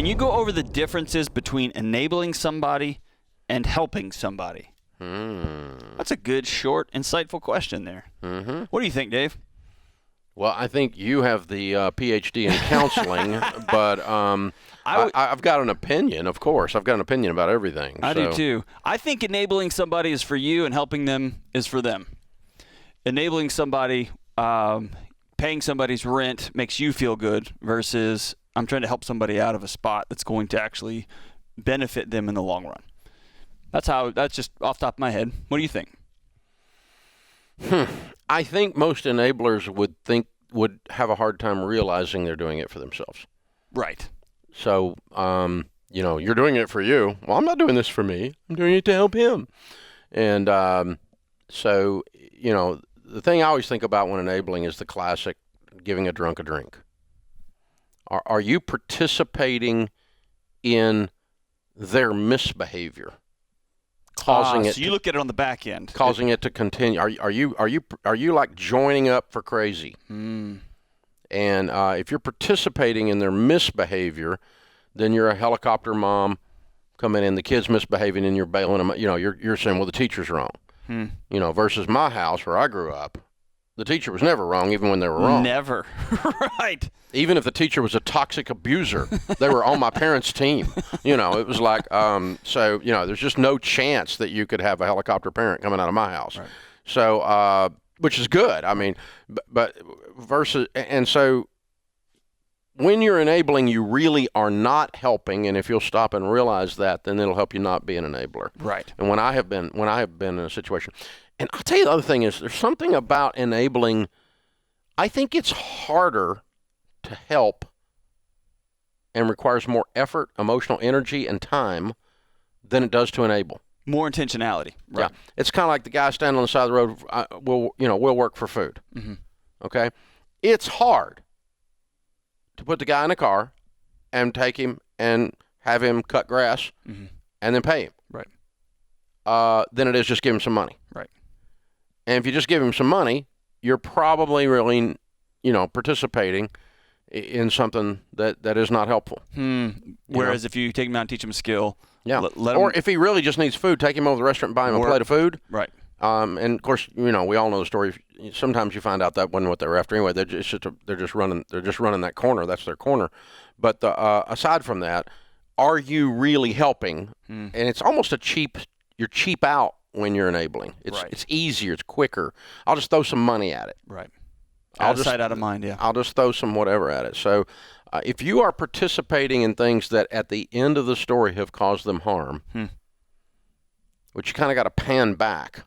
Can you go over the differences between enabling somebody and helping somebody? That's a good, short, insightful question there. What do you think, Dave? Well, I think you have the PhD in counseling, but I've got an opinion, of course. I've got an opinion about everything. I do too. I think enabling somebody is for you and helping them is for them. Enabling somebody, paying somebody's rent makes you feel good versus I'm trying to help somebody out of a spot that's going to actually benefit them in the long run. That's just off the top of my head. What do you think? I think most enablers would have a hard time realizing they're doing it for themselves. Right. So, you're doing it for you. Well, I'm not doing this for me. I'm doing it to help him. And so, the thing I always think about when enabling is the classic giving a drunk a drink. Are you participating in their misbehavior? Causing it. So you look at it on the back end, causing it to continue. Are you like joining up for crazy? And if you're participating in their misbehavior, then you're a helicopter mom coming in. The kid's misbehaving, and you're bailing them. You're saying, well, the teacher's wrong. Versus my house where I grew up, the teacher was never wrong, even when they were wrong. Never. Right. Even if the teacher was a toxic abuser, they were on my parents' team. It was like, there's just no chance that you could have a helicopter parent coming out of my house. Right. So, which is good. I mean, but versus, and so when you're enabling, you really are not helping. And if you'll stop and realize that, then it'll help you not be an enabler. Right. And when I have been in a situation, and I'll tell you the other thing is there's something about enabling. I think it's harder to help and requires more effort, emotional energy, and time than it does to enable. More intentionality. Right. Yeah. It's kind of like the guy standing on the side of the road, we'll work for food. Okay? It's hard to put the guy in a car and take him and have him cut grass and then pay him. Right. Than it is just give him some money. Right. And if you just give him some money, you're probably really, participating in something that is not helpful. Whereas if you take him out and teach him a skill, or if he really just needs food, take him over to the restaurant and buy him a plate of food. Right. And of course, we all know the story. Sometimes you find out that wasn't what they were after anyway. They're just running that corner. That's their corner. But aside from that, are you really helping? And it's almost you're cheap out when you're enabling. It's easier. It's quicker. I'll just throw some money at it. Right. Out of sight, out of mind, yeah. I'll just throw some whatever at it. So if you are participating in things that at the end of the story have caused them harm, which you kind of got to pan back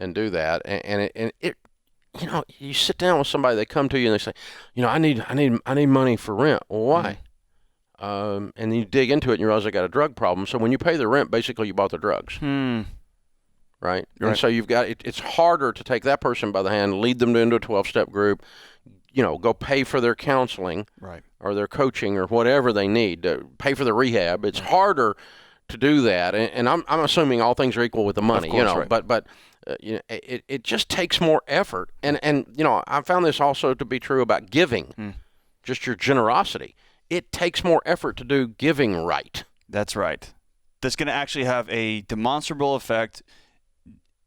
and do that, and it you sit down with somebody, they come to you and they say, I need money for rent. Well, why? And you dig into it and you realize they got a drug problem. So when you pay the rent, basically you bought the drugs. Right? And so you've got it's harder to take that person by the hand, lead them into a 12-step group, go pay for their counseling, right, or their coaching or whatever they need, to pay for the rehab. It's harder to do that, and I'm assuming all things are equal with the money, of course, right. but it just takes more effort, and I found this also to be true about giving, just your generosity. It takes more effort to do giving right. That's right. That's going to actually have a demonstrable effect,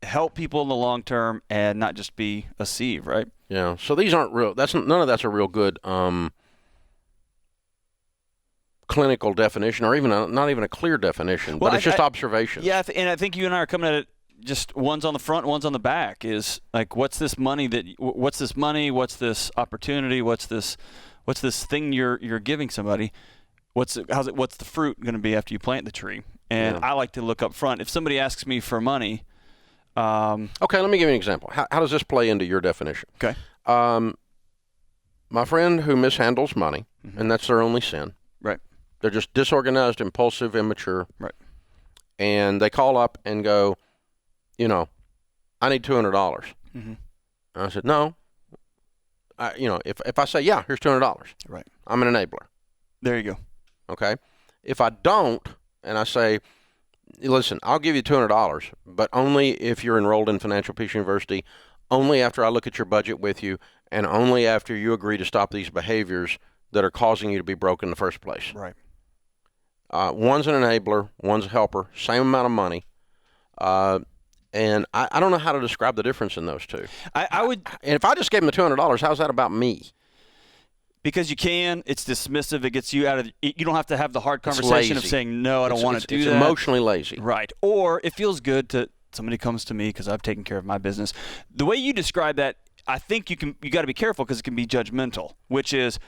help people in the long term, and not just be a sieve, right? Yeah. So these aren't real. None of that's a real good clinical definition, or even not even a clear definition. But it's just observation. Yeah, and I think you and I are coming at it. Just one's on the front, one's on the back. Is like, what's this money? What's this money? What's this opportunity? What's this thing you're giving somebody? What's the fruit going to be after you plant the tree? And I like to look up front. If somebody asks me for money. Okay, let me give you an example. How does this play into your definition? Okay. My friend who mishandles money, and that's their only sin. Right. They're just disorganized, impulsive, immature. Right. And they call up and go, I need $200. And I said, no. If I say, yeah, here's $200. Right. I'm an enabler. There you go. Okay. If I don't, and I say, listen, I'll give you $200, but only if you're enrolled in Financial Peace University, only after I look at your budget with you, and only after you agree to stop these behaviors that are causing you to be broke in the first place. Right. One's an enabler, one's a helper, same amount of money. And I don't know how to describe the difference in those two. I would. And if I just gave him the $200, how's that about me? Because you can. It's dismissive. It gets you out of. You don't have to have the hard conversation of saying, no, I don't want to do that. It's emotionally lazy. Right. Or it feels good to somebody comes to me because I've taken care of my business. The way you describe that, I think you got to be careful because it can be judgmental, which is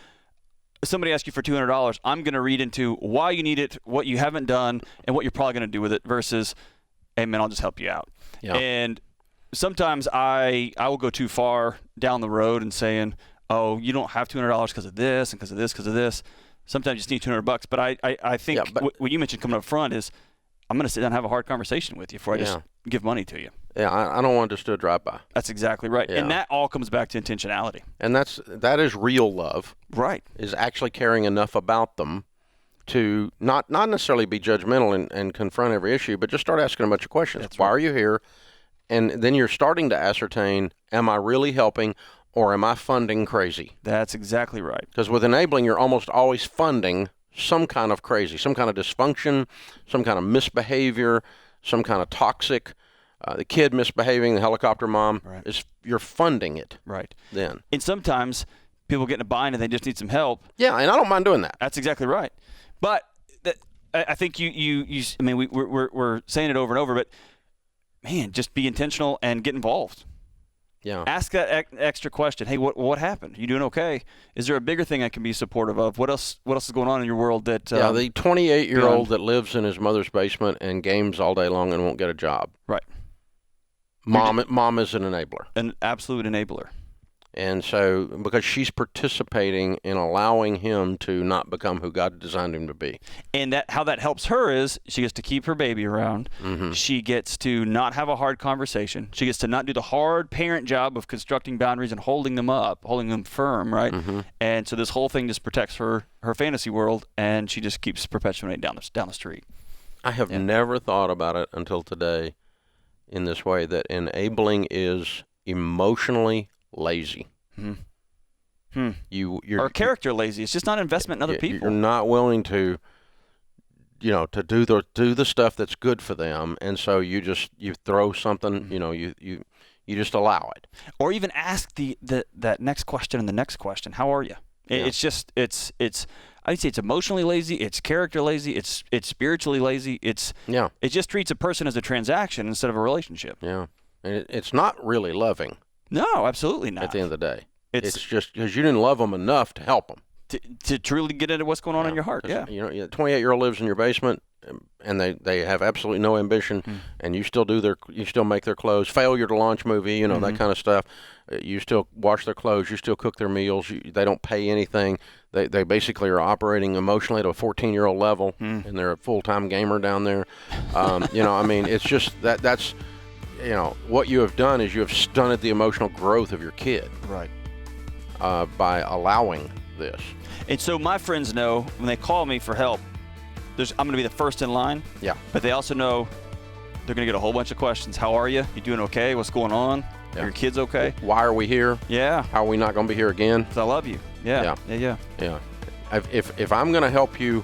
somebody asks you for $200. I'm going to read into why you need it, what you haven't done, and what you're probably going to do with it versus, hey, man, I'll just help you out. Yeah. And sometimes I will go too far down the road and saying, oh, you don't have $200 because of this and because of this, because of this. Sometimes you just need $200. But I think what you mentioned coming up front is I'm going to sit down and have a hard conversation with you before I just give money to you. Yeah, I don't want just to drive by. That's exactly right. Yeah. And that all comes back to intentionality. And that is real love. Right. Is actually caring enough about them to not necessarily be judgmental and confront every issue, but just start asking a bunch of questions. Why are you here? And then you're starting to ascertain, am I really helping or am I funding crazy? That's exactly right. Because with enabling, you're almost always funding some kind of crazy, some kind of dysfunction, some kind of misbehavior, some kind of toxic. The kid misbehaving, the helicopter mom, you're funding it. Right. Then. And sometimes people get in a bind and they just need some help. Yeah, and I don't mind doing that. That's exactly right. But I think you I mean, we're saying it over and over, but man, just be intentional and get involved. Yeah. Ask that extra question. Hey, what happened? You doing okay? Is there a bigger thing I can be supportive of? What else is going on in your world that? The 28-year-old that lives in his mother's basement and games all day long and won't get a job. Right. Mom is an enabler. An absolute enabler. And so, because she's participating in allowing him to not become who God designed him to be. And how that helps her is she gets to keep her baby around. Mm-hmm. She gets to not have a hard conversation. She gets to not do the hard parent job of constructing boundaries and holding them up, holding them firm, right? Mm-hmm. And so this whole thing just protects her fantasy world, and she just keeps perpetuating down the street. I have never thought about it until today in this way, that enabling is emotionally lazy. Or character lazy. It's just not investment in other people. You're not willing to, to do the stuff that's good for them, and so you throw something. You just allow it. Or even ask that next question and the next question. How are you? It's just I'd say it's emotionally lazy. It's character lazy. It's spiritually lazy. It just treats a person as a transaction instead of a relationship. Yeah, and it's not really loving. No, absolutely not. At the end of the day, it's just because you didn't love them enough to help them. To truly get into what's going on in your heart. Yeah. 28-year-old lives in your basement, and they have absolutely no ambition, and you still make their clothes. Failure to launch movie, that kind of stuff. You still wash their clothes. You still cook their meals. They don't pay anything. They basically are operating emotionally at a 14-year-old level, and they're a full-time gamer down there. It's just that's. What you have done is you have stunted the emotional growth of your kid. Right. By allowing this. And so my friends know when they call me for help, I'm going to be the first in line. Yeah. But they also know they're going to get a whole bunch of questions. How are you? You doing okay? What's going on? Yeah. Are your kids okay? Why are we here? Yeah. How are we not going to be here again? Because I love you. Yeah. Yeah. If I'm going to help you,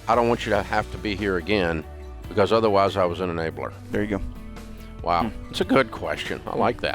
I don't want you to have to be here again, because otherwise I was an enabler. There you go. Wow. It's a good question. I like that.